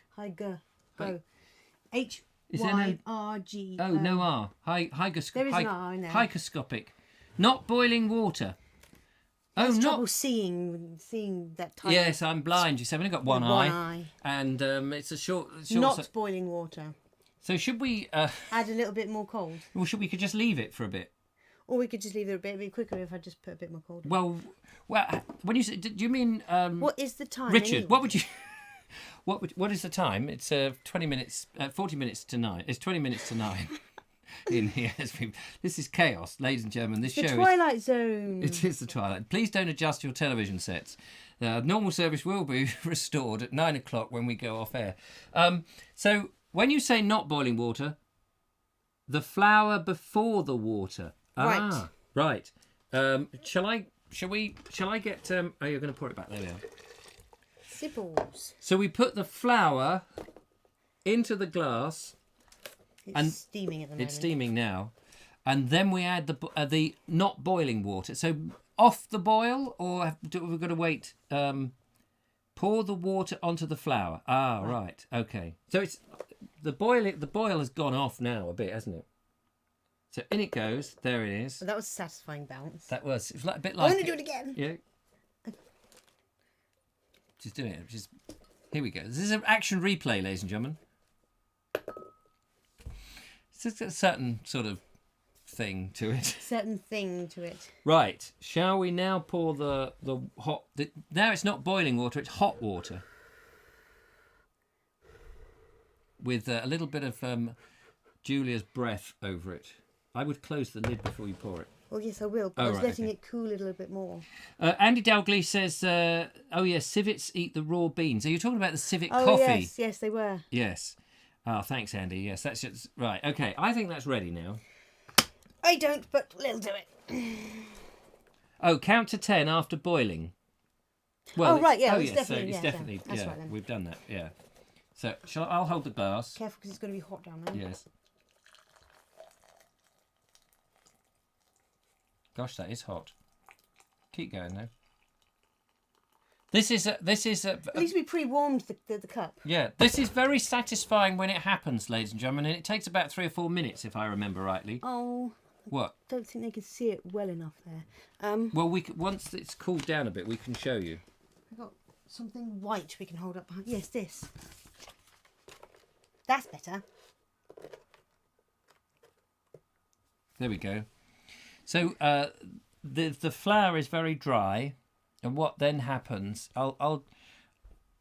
H-Y-R-G. Oh, no R. Hygroscopic. There is an R in there. Hygroscopic. Not boiling water. Oh, trouble seeing that type. Yes, I'm blind. You said I've only got one eye. And it's a short. Not boiling water. So should we add a little bit more cold? Or should we could just leave it for a bit? Or we could just leave it a bit quicker if I just put a bit more cold. Well, when you say, do you mean? What is the time, Richard? anyway? What would you? What is the time? It's 20 minutes. 40 minutes to 9. It's 20 minutes to 9. in here. This is chaos, ladies and gentlemen. This The show Twilight Zone. It is the Twilight. Please don't adjust your television sets. Normal service will be restored at 9 o'clock when we go off air. So when you say not boiling water, the flour before the water. Right. Ah, right. Shall I get? Oh, you're going to pour it back. There we are. Sipples. So we put the flour into the glass. It's steaming at the moment. It's steaming now, and then we add the not boiling water. So off the boil, or we've got to wait. Pour the water onto the flour. Ah, right. Okay. So it's the boil has gone off now a bit, hasn't it? So in it goes. There it is. Well, that was a satisfying bounce. That was. It was like a bit like. I want to do it again. Yeah. Just doing it. Here we go. This is an action replay, ladies and gentlemen. It's just a certain sort of thing to it. Certain thing to it. Right. Shall we now pour the hot... now it's not boiling water, it's hot water. With a little bit of Julia's breath over it. I would close the lid before you pour it. Well, yes, I will, but I was letting it cool a little bit more. Andy Dalgley says, oh, yes, civets eat the raw beans. Are you talking about the civet Oh, coffee? yes, they were. Yes. Oh, thanks, Andy. Yes, that's just... Right, okay. I think that's ready now. I don't, but we'll do it. Oh, count to 10 after boiling. Well, right, yeah, it's definitely, definitely, yeah. That's right then. We've done that, yeah. So, I'll hold the glass. Careful, because it's going to be hot down there. Yes. Gosh, that is hot. Keep going though. This is At least we pre-warmed the cup. yeah. This is very satisfying when it happens, ladies and gentlemen, and it takes about 3 or 4 minutes if I remember rightly. Oh. What? I don't think they can see it well enough there. Well, once it's cooled down a bit, we can show you. I've got something white we can hold up behind. Yes, this. That's better. There we go. So the flour is very dry, and what then happens?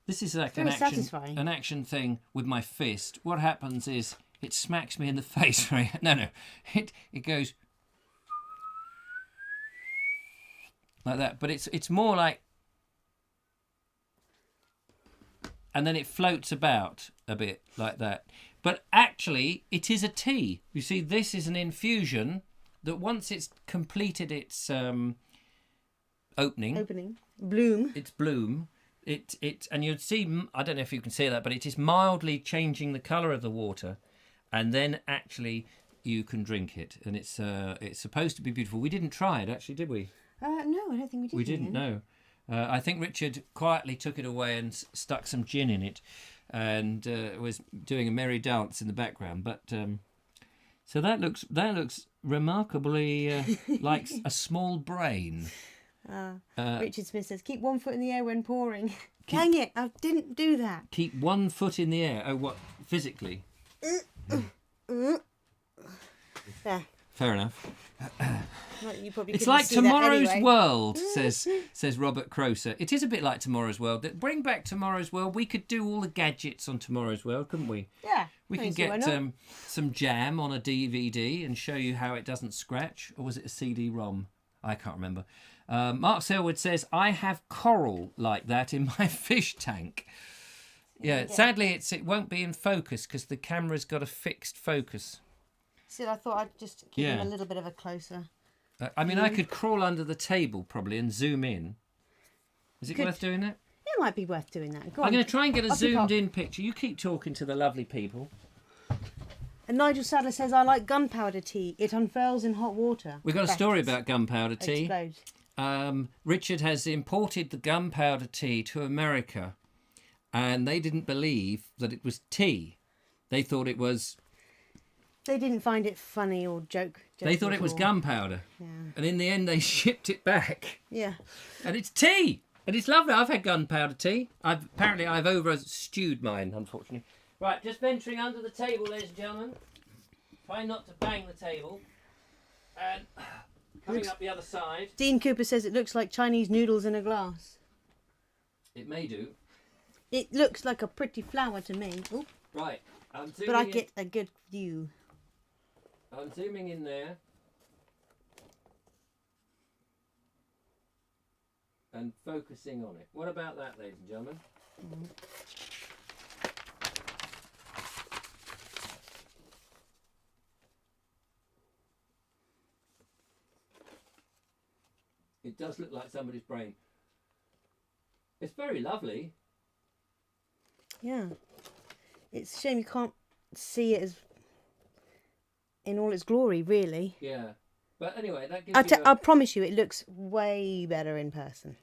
This is like an action thing with my fist. What happens is it smacks me in the face. Right? No, it goes like that, but it's more like, and then it floats about a bit like that. But actually, it is a tea. You see, this is an infusion that once it's completed its opening, bloom. its bloom, and you'd see, I don't know if you can see that, but it is mildly changing the colour of the water, and then actually you can drink it, and it's supposed to be beautiful. We didn't try it, actually, did we? No, I don't think we did. We didn't, no. I think Richard quietly took it away and stuck some gin in it, and was doing a merry dance in the background. But so that looks remarkably like a small brain. Richard Smith says, "Keep 1 foot in the air when pouring." Dang it! I didn't do that. Keep 1 foot in the air. Oh, what? Physically? There. Fair enough. Well, you probably It's couldn't like see that Tomorrow's anyway. World, says Robert Croser. It is a bit like Tomorrow's World. Bring back Tomorrow's World. We could do all the gadgets on Tomorrow's World, couldn't we? Yeah. We can get some jam on a DVD and show you how it doesn't scratch. Or was it a CD-ROM? I can't remember. Mark Selwood says, I have coral like that in my fish tank. Yeah, sadly it won't be in focus because the camera's got a fixed focus. See, I thought I'd just give him a little bit of a closer. I mean, I could crawl under the table probably and zoom in. Is it worth doing that? It might be worth doing that. I'm going to try and get a zoomed-in picture. You keep talking to the lovely people. And Nigel Sadler says, I like gunpowder tea. It unfurls in hot water. We've got a story about gunpowder tea. Explodes. Richard has imported the gunpowder tea to America, and they didn't believe that it was tea. They thought it was... They didn't find it funny or joke. They thought it was gunpowder. Yeah. And in the end, they shipped it back. Yeah. And it's tea. And it's lovely. I've had gunpowder tea. I've over-stewed mine, unfortunately. Right, just venturing under the table, ladies and gentlemen. Trying not to bang the table. And coming up the other side. Dean Cooper says it looks like Chinese noodles in a glass. It may do. It looks like a pretty flower to me. Ooh. Right. But I get a good view. I'm zooming in there. And focusing on it. What about that, ladies and gentlemen? It does look like somebody's brain. It's very lovely. Yeah. It's a shame you can't see it as in all its glory, really. Yeah. But anyway, that gives I promise you, it looks way better in person.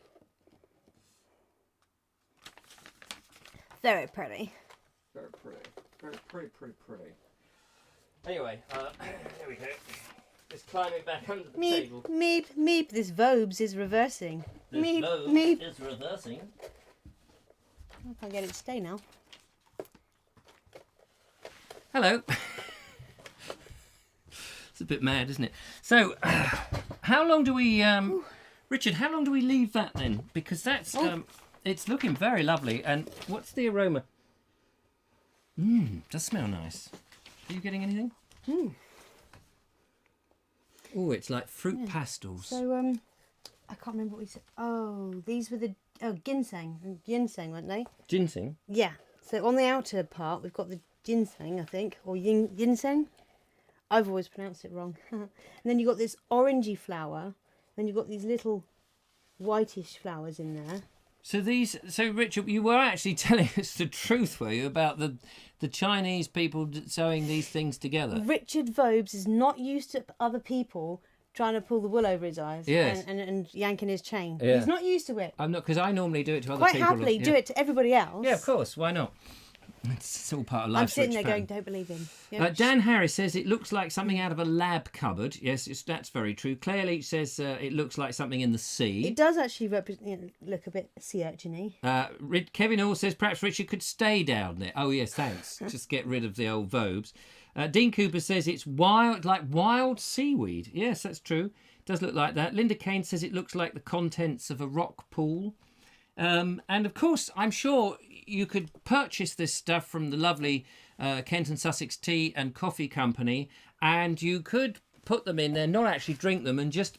Very pretty. Very pretty. Very pretty, pretty, pretty. Anyway, there we go. Let's climb it back under the table. Meep, meep. This Vobes is reversing. This Meep, Vobes meep. is reversing. I can't get it to stay now. Hello. It's a bit mad, isn't it? So, how long do we, Richard? How long do we leave that then? Because that's, it's looking very lovely. And what's the aroma? Does smell nice. Are you getting anything? Oh, it's like fruit pastels. So, I can't remember what we said. Oh, these were the ginseng, weren't they? Ginseng. Yeah. So on the outer part, we've got the ginseng, I think, or ginseng. I've always pronounced it wrong. And then you've got this orangey flower. Then you've got these little whitish flowers in there. So Richard, you were actually telling us the truth, were you, about the Chinese people sewing these things together? Richard Vobes is not used to other people trying to pull the wool over his eyes and yanking his chain. Yeah. He's not used to it. I'm not, because I normally do it to other Quite people. happily do it to everybody else. Yeah, of course. Why not? It's all part of life. I'm sitting there going, don't believe him. Yeah. Dan Harris says it looks like something out of a lab cupboard. Yes, that's very true. Claire Leach says it looks like something in the sea. It does actually look a bit sea urchin-y. Kevin Hall says perhaps Richard could stay down there. Oh yes, thanks. Just get rid of the old Vobes. Dean Cooper says it's wild seaweed. Yes, that's true. It does look like that. Linda Kane says it looks like the contents of a rock pool. And of course, I'm sure you could purchase this stuff from the lovely Kent and Sussex Tea and Coffee Company, and you could put them in there, not actually drink them, and just,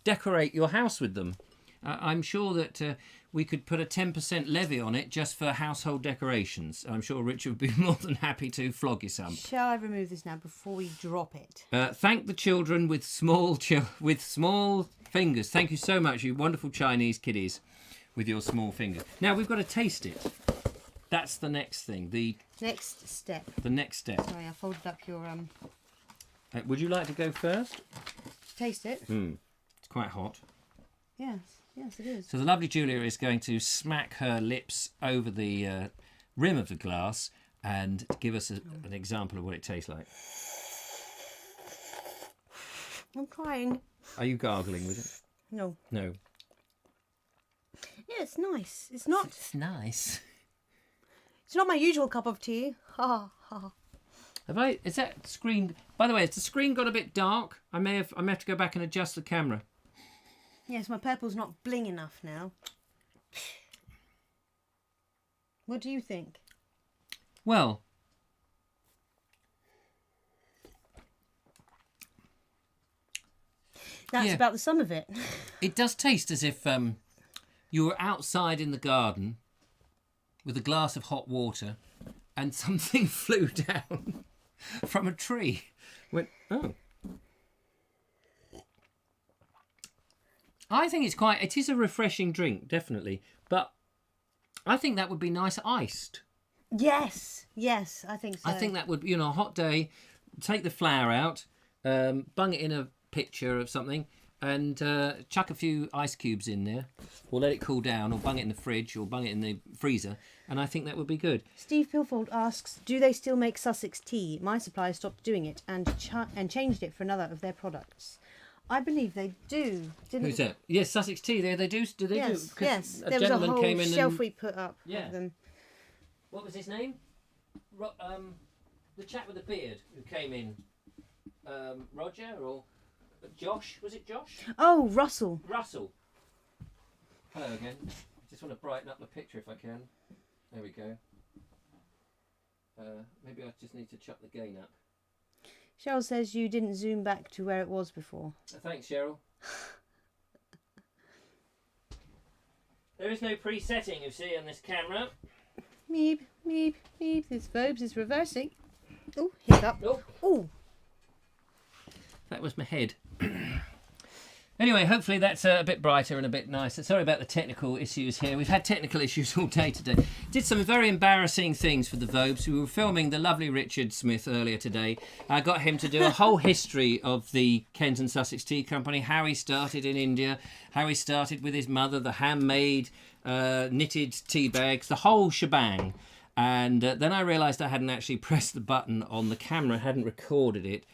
decorate your house with them. I'm sure that we could put a 10% levy on it just for household decorations. I'm sure Richard would be more than happy to flog you some. Shall I remove this now before we drop it? Thank the children with small fingers. Thank you so much, you wonderful Chinese kiddies. With your small fingers. Now we've got to taste it. That's the next thing. The next step. Sorry, I folded up your would you like to go first? Taste it. It's quite hot. Yes, it is. So the lovely Julia is going to smack her lips over the rim of the glass and give us an example of what it tastes like. I'm crying. Are you gargling with it? No. No. Yeah, it's nice. It's not. It's nice. It's not my usual cup of tea. Ha ha. Is that screen? By the way, has the screen got a bit dark? I may have to go back and adjust the camera. Yes, my purple's not bling enough now. What do you think? Well, that's about the sum of it. It does taste as if you were outside in the garden with a glass of hot water and something flew down from a tree. Oh. I think it is a refreshing drink, definitely. But I think that would be nice iced. Yes, I think so. I think that would, a hot day, take the flour out, bung it in a pitcher of something, and chuck a few ice cubes in there, or let it cool down, or bung it in the fridge, or bung it in the freezer, and I think that would be good. Steve Pilfold asks, do they still make Sussex tea? My supplier stopped doing it and changed it for another of their products. I believe they do. Who's that? Yes, Sussex tea. They do. Do they do? Yes. A There was a gentleman whole came in shelf and... we put up of them. What was his name? The chap with the beard who came in. Roger or Josh? Was it Josh? Oh, Russell. Hello again. Just want to brighten up the picture if I can. There we go. Maybe I just need to chuck the gain up. Cheryl says you didn't zoom back to where it was before. Thanks, Cheryl. There is no presetting, you see, on this camera. Meep, meep, meep. This Vobes is reversing. Oh, hiccup. Oh. That was my head. Anyway, hopefully that's a bit brighter and a bit nicer. Sorry about the technical issues here. We've had technical issues all day today. Did some very embarrassing things for the Vobes. We were filming the lovely Richard Smith earlier today. I got him to do a whole history of the Kent and Sussex Tea Company, how he started in India, how he started with his mother, the handmade knitted tea bags, the whole shebang. And then I realised I hadn't actually pressed the button on the camera, hadn't recorded it.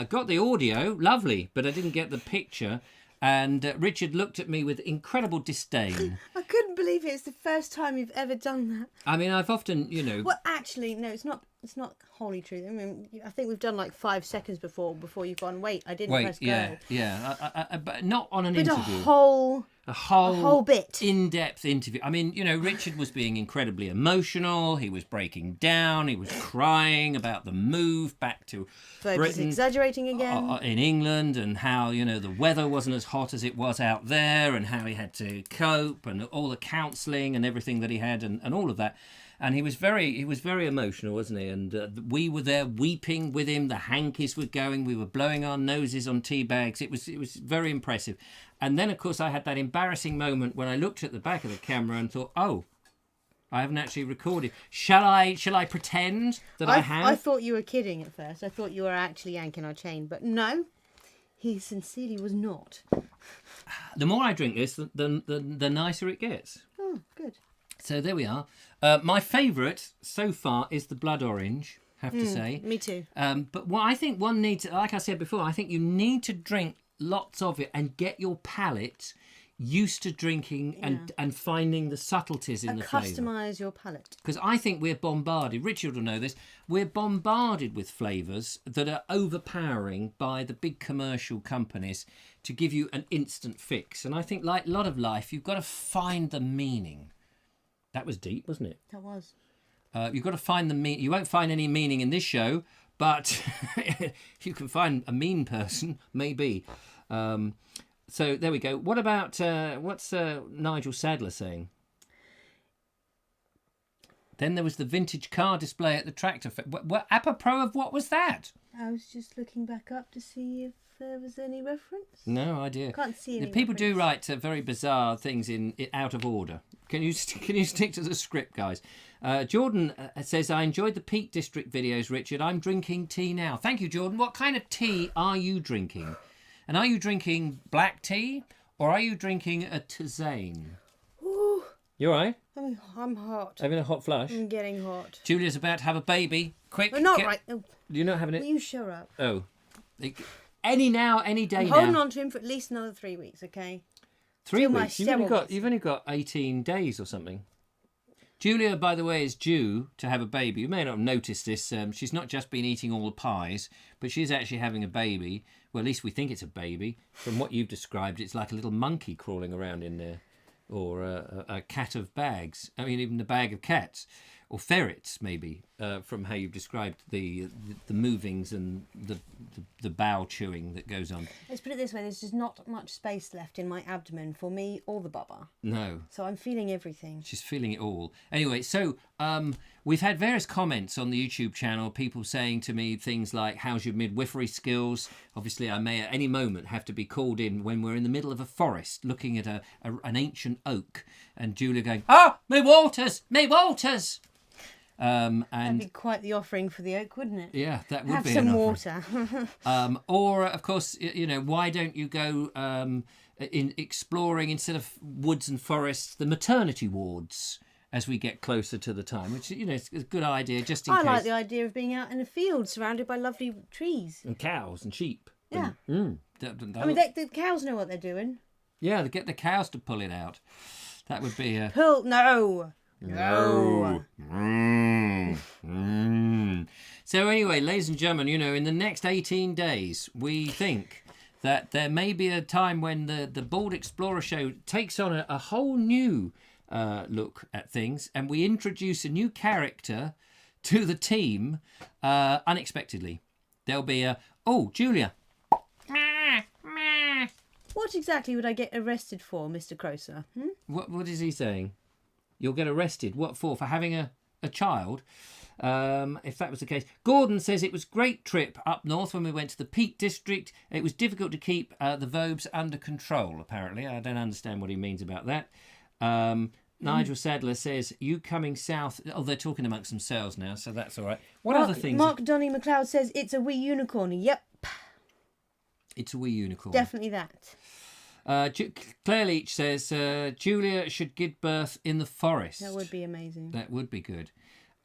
Got the audio, lovely, but I didn't get the picture. And Richard looked at me with incredible disdain. I couldn't believe it. It's the first time you've ever done that. I mean, I've often, you know... Well, actually, no, it's not wholly true. I mean, I think we've done like 5 seconds before you've gone, wait, I didn't press go. Yeah. But not on an but interview. A whole bit. In-depth interview. I mean, you know, Richard was being incredibly emotional. He was breaking down. He was crying about the move back to Britain. Exaggerating again. In England, and how, you know, the weather wasn't as hot as it was out there, and how he had to cope, and all the counselling and everything that he had, and all of that. And he was very emotional, wasn't he? And we were there weeping with him. The hankies were going. We were blowing our noses on tea bags. It was very impressive. And then, of course, I had that embarrassing moment when I looked at the back of the camera and thought, oh, I haven't actually recorded. Shall I pretend that I have? I thought you were kidding at first. I thought you were actually yanking our chain. But no, he sincerely was not. The more I drink this, the nicer it gets. Oh, good. So there we are. My favourite so far is the blood orange, I have to say. Me too. But what I think one needs, like I said before, I think you need to drink lots of it and get your palate used to drinking and finding the subtleties in the flavour. Customise your palate. Because I think we're bombarded, Richard will know this, we're bombarded with flavours that are overpowering by the big commercial companies to give you an instant fix. And I think, like a lot of life, you've got to find the meaning. That was deep, wasn't it? That was. You've got to find the meaning. You won't find any meaning in this show, but you can find a mean person, maybe. So there we go. What about, what's Nigel Sadler saying? Then there was the vintage car display at the tractor fair. Apropos of what was that? I was just looking back up to see if there was any reference. No idea. Can't see any People reference. do write very bizarre things in out of order. Can you stick to the script, guys? Jordan says, I enjoyed the Peak District videos, Richard. I'm drinking tea now. Thank you, Jordan. What kind of tea are you drinking? And are you drinking black tea or are you drinking a tisane? Ooh, You all right? I'm hot. Having a hot flush? I'm getting hot. Julia's about to have a baby. Quick. Well, not right. Oh, You're not having it? will you shut up? Oh. Any day I'm now. holding on to him for at least another 3 weeks, okay? 3 Till my weeks? You've only steroids. got 18 days or something. Julia, by the way, is due to have a baby. You may not have noticed this. She's not just been eating all the pies, but she's actually having a baby. Well, at least we think it's a baby. From what you've described, it's like a little monkey crawling around in there. Or a cat of bags. I mean, even a bag of cats. Or ferrets, maybe, from how you've described the movings and the bowel chewing that goes on. Let's put it this way, there's just not much space left in my abdomen for me or the bubba. No. So I'm feeling everything. She's feeling it all. Anyway, so we've had various comments on the YouTube channel, people saying to me things like, how's your midwifery skills? Obviously, I may at any moment have to be called in when we're in the middle of a forest looking at an ancient oak and Julia going, me waters! That'd be quite the offering for the oak, wouldn't it? Yeah, that would Have be some an water. or, of course, you know, why don't you go in exploring, instead of woods and forests, the maternity wards as we get closer to the time, which, you know, is a good idea just in case. I like the idea of being out in a field surrounded by lovely trees. And cows and sheep. Yeah. I mean, the cows know what they're doing. Yeah, they get the cows to pull it out. That would be a... No. So anyway, ladies and gentlemen, you know, in the next 18 days, we think that there may be a time when the Bald Explorer show takes on a whole new look at things, and we introduce a new character to the team unexpectedly. there'll be a, oh, Julia. What exactly would I get arrested for, Mr. Croser? What is he saying? You'll get arrested. What for? For having a child? If that was the case. Gordon says it was a great trip up north when we went to the Peak District. It was difficult to keep the Vobes under control, apparently. I don't understand what he means about that. Nigel Sadler says, you coming south... Oh, they're talking amongst themselves now, so that's all right. What other things? Mark Donny McLeod says it's a wee unicorn. Yep. It's a wee unicorn. Definitely that. Claire Leach says, Julia should give birth in the forest. That would be amazing. That would be good.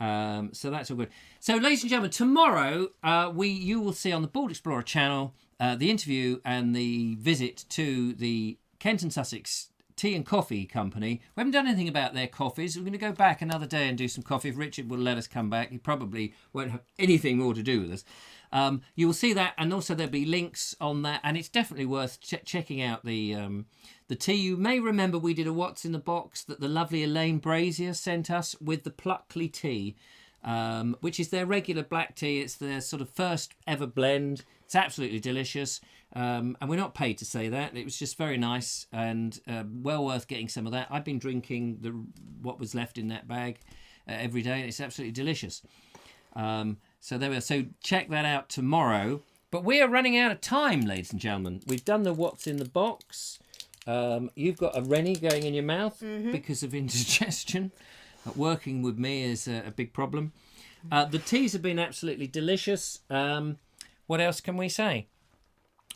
So that's all good. So, ladies and gentlemen, tomorrow you will see on the Bald Explorer channel the interview and the visit to the Kent and Sussex Tea and Coffee Company. We haven't done anything about their coffees. We're going to go back another day and do some coffee. If Richard will let us come back, he probably won't have anything more to do with us. You will see that, and also there'll be links on that, and it's definitely worth checking out the tea. You may remember we did a What's in the Box that the lovely Elaine Brazier sent us with the Pluckley tea, which is their regular black tea. It's their sort of first ever blend. It's absolutely delicious, and we're not paid to say that. It was just very nice and well worth getting some of that. I've been drinking what was left in that bag every day, and it's absolutely delicious. So there we are. So check that out tomorrow. But we are running out of time, ladies and gentlemen. We've done the What's in the Box. You've got a Rennie going in your mouth because of indigestion. Working with me is a big problem. The teas have been absolutely delicious. What else can we say?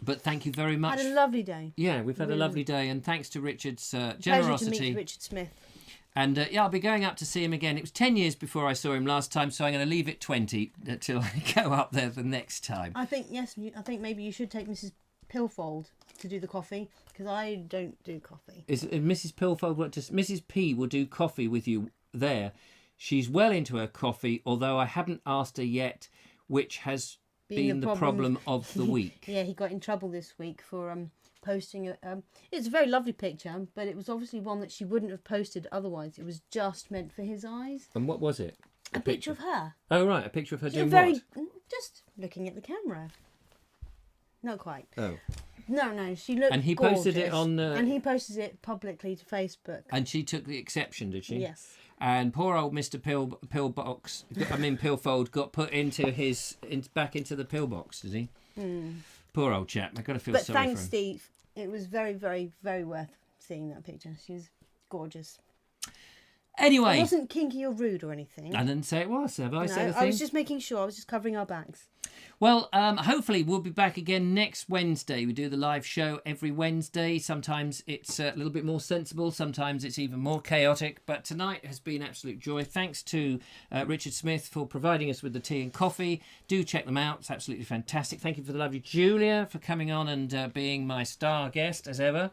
But thank you very much. Had a lovely day. Yeah, we've had a lovely day. And thanks to Richard's generosity. Pleasure to meet Richard Smith. And I'll be going up to see him again. It was 10 years before I saw him last time, so I'm going to leave it 20 until I go up there the next time. I think maybe you should take Mrs. Pilfold to do the coffee, because I don't do coffee. Is Mrs. Pilfold Mrs. P will do coffee with you there. She's well into her coffee, although I haven't asked her yet, which has been the problem of the week. Yeah, he got in trouble this week for posting it's a very lovely picture, but it was obviously one that she wouldn't have posted otherwise. It was just meant for his eyes. And what was it? A picture of her. Oh right, a picture of her doing what? Just looking at the camera. Not quite. Oh. No, she looked. And he gorgeous. posted it on. And he posted it publicly to Facebook. And she took the exception, did she? Yes. And poor old Mr. Pillfold got put back into the pillbox, did he? Poor old chap. I've got to feel sorry for him. But thanks, Steve. It was very, very, very worth seeing that picture. She was gorgeous. Anyway. It wasn't kinky or rude or anything. I didn't say it was. Have I said a thing? I was just making sure. I was just covering our backs. Well, hopefully we'll be back again next Wednesday. We do the live show every Wednesday. Sometimes it's a little bit more sensible. Sometimes it's even more chaotic. But tonight has been absolute joy. Thanks to Richard Smith for providing us with the tea and coffee. Do check them out. It's absolutely fantastic. Thank you for the lovely Julia for coming on and being my star guest as ever.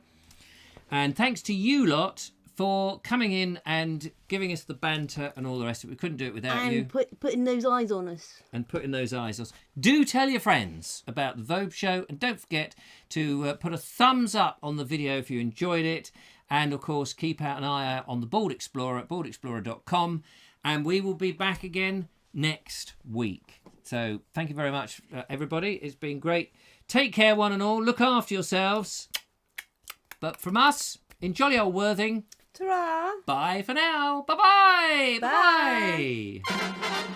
And thanks to you lot for coming in and giving us the banter and all the rest of it. We couldn't do it without you. And putting those eyes on us. And putting those eyes on us. Do tell your friends about the Vobe show. And don't forget to put a thumbs up on the video if you enjoyed it. And, of course, keep an eye out on the Bald Explorer at baldexplorer.com. And we will be back again next week. So thank you very much, everybody. It's been great. Take care, one and all. Look after yourselves. But from us, in jolly old Worthing... Ta-ra! Bye for now. Bye-bye. Bye. Bye.